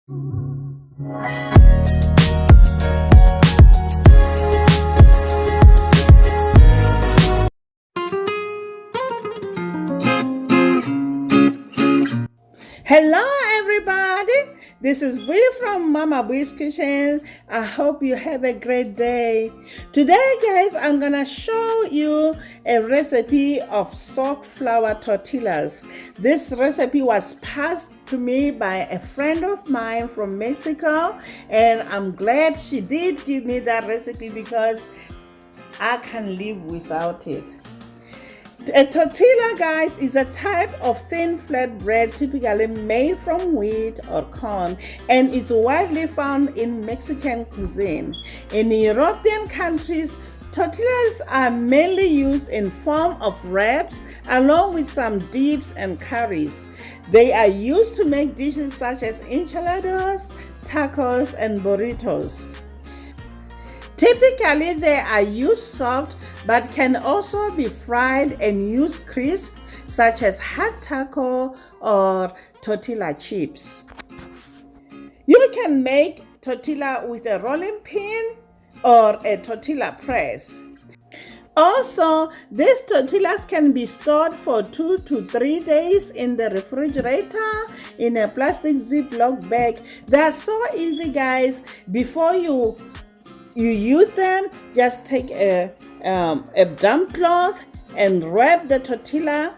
Hello everybody, this is Bee from Mama Bee's Kitchen. I hope you have a great day. Today guys, I'm gonna show you a recipe of soft flour tortillas. This recipe was passed to me by a friend of mine from Mexico, and I'm glad she did give me that recipe because I can't live without it. A tortilla, guys, is a type of thin flat bread typically made from wheat or corn and is widely found in Mexican cuisine. In European countries, tortillas are mainly used in form of wraps along with some dips and curries. They are used to make dishes such as enchiladas, tacos, and burritos. Typically, they are used soft but can also be fried and used crisp, such as hot taco or tortilla chips. You can make tortilla with a rolling pin or a tortilla press. Also, these tortillas can be stored for 2 to 3 days in the refrigerator in a plastic Ziploc bag. They are so easy, guys. Before you use them, just take a damp cloth and wrap the tortilla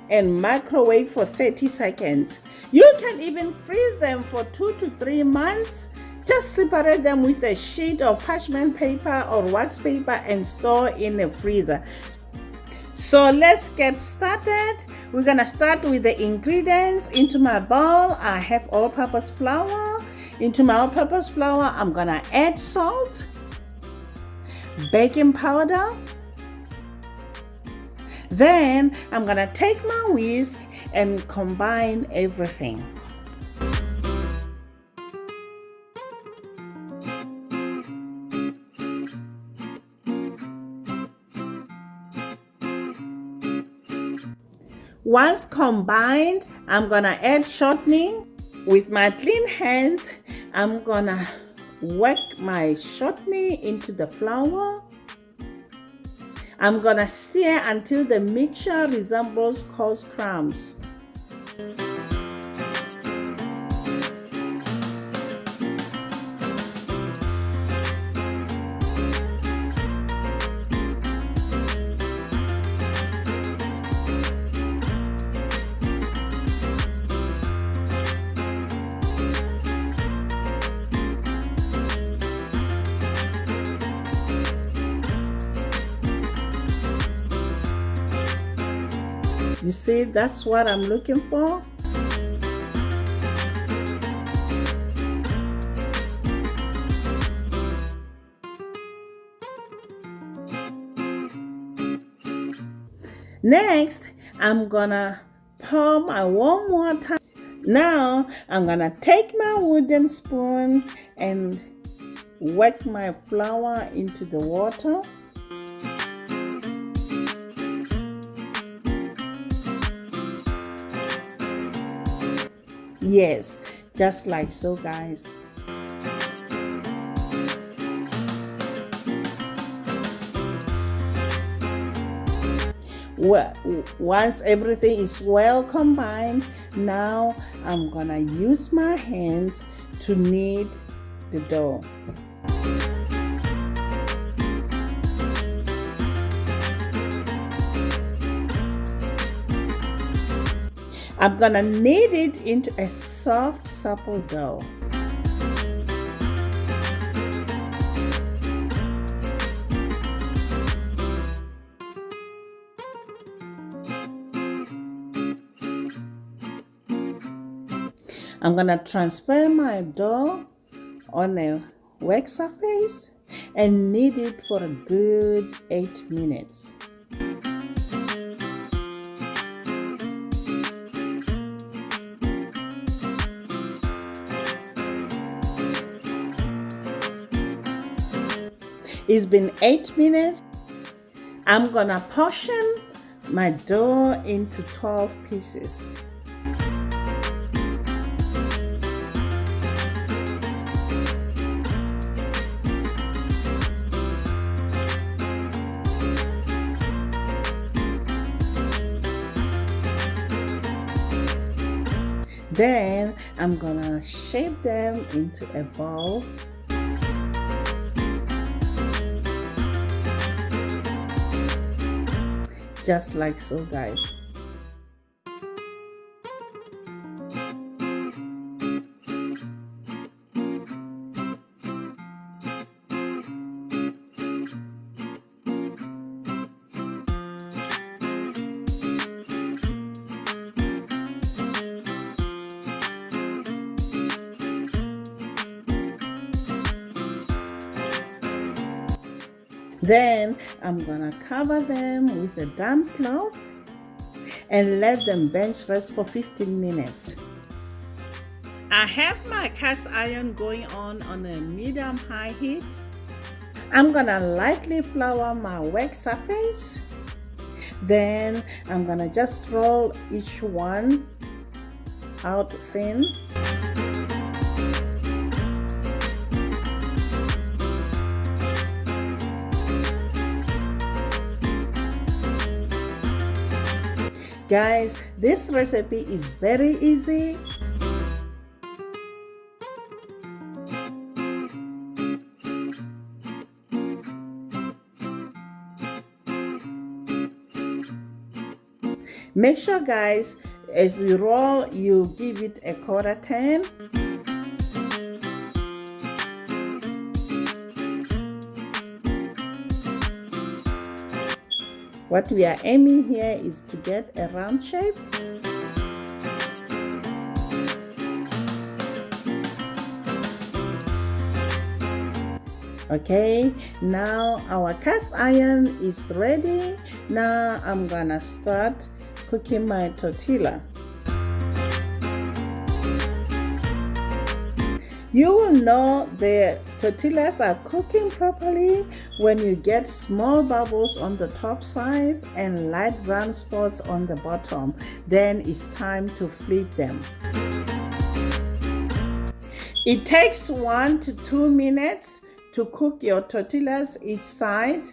and microwave for 30 seconds. You can even freeze them for 2 to 3 months. Just separate them with a sheet of parchment paper or wax paper and store in a freezer. So let's get started. We're gonna start with the ingredients. Into my bowl, I have all-purpose flour. Into my all-purpose flour, I'm gonna add salt, baking powder. Then I'm gonna take my whisk and combine everything. Once combined, I'm gonna add shortening. With my clean hands, I'm gonna work my shortening into the flour. I'm gonna stir until the mixture resembles coarse crumbs. You see, that's what I'm looking for. Next, I'm gonna pour my warm water. Now, I'm gonna take my wooden spoon and work my flour into the water. Yes, just like so, guys. Well, once everything is well combined, now I'm gonna use my hands to knead the dough. I'm gonna knead it into a soft, supple dough. I'm gonna transfer my dough on a work surface and knead it for a good 8 minutes. It's been 8 minutes. I'm gonna portion my dough into 12 pieces. Then I'm gonna shape them into a ball. Just like so, guys. Then I'm gonna cover them with a damp cloth and let them bench rest for 15 minutes. I have my cast iron going on a medium-high heat. I'm gonna lightly flour my wax surface. Then I'm gonna just roll each one out thin. Guys, this recipe is very easy. Make sure, guys, as you roll, you give it a quarter turn. What we are aiming here is to get a round shape. Okay, now our cast iron is ready. Now I'm gonna start cooking my tortilla. You will know the tortillas are cooking properly when you get small bubbles on the top sides and light brown spots on the bottom. Then it's time to flip them. It takes 1 to 2 minutes to cook your tortillas each side.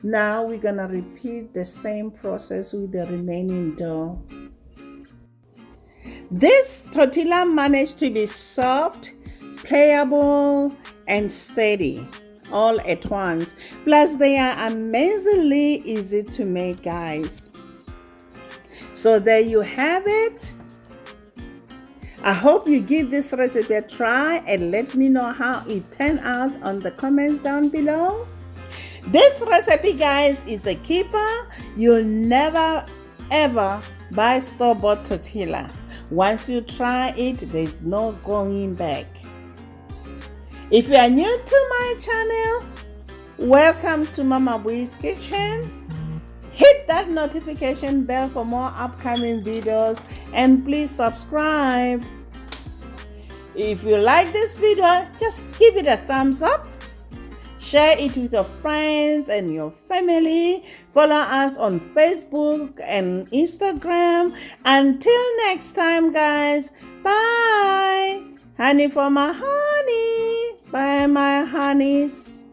Now we're gonna repeat the same process with the remaining dough. This tortilla managed to be soft, pliable, and steady all at once. Plus, they are amazingly easy to make, guys. So there you have it. I hope you give this recipe a try and let me know how it turned out on the comments down below. This recipe, guys, is a keeper. You'll never ever buy store-bought tortilla. Once you try it, there's no going back. If you are new to my channel, welcome to Mama Bui's Kitchen. Hit that notification bell for more upcoming videos and please subscribe. If you like this video, just give it a thumbs up. Share it with your friends and your family. Follow us on Facebook and Instagram. Until next time, guys. Bye. Honey for my honey. Bye, my honeys.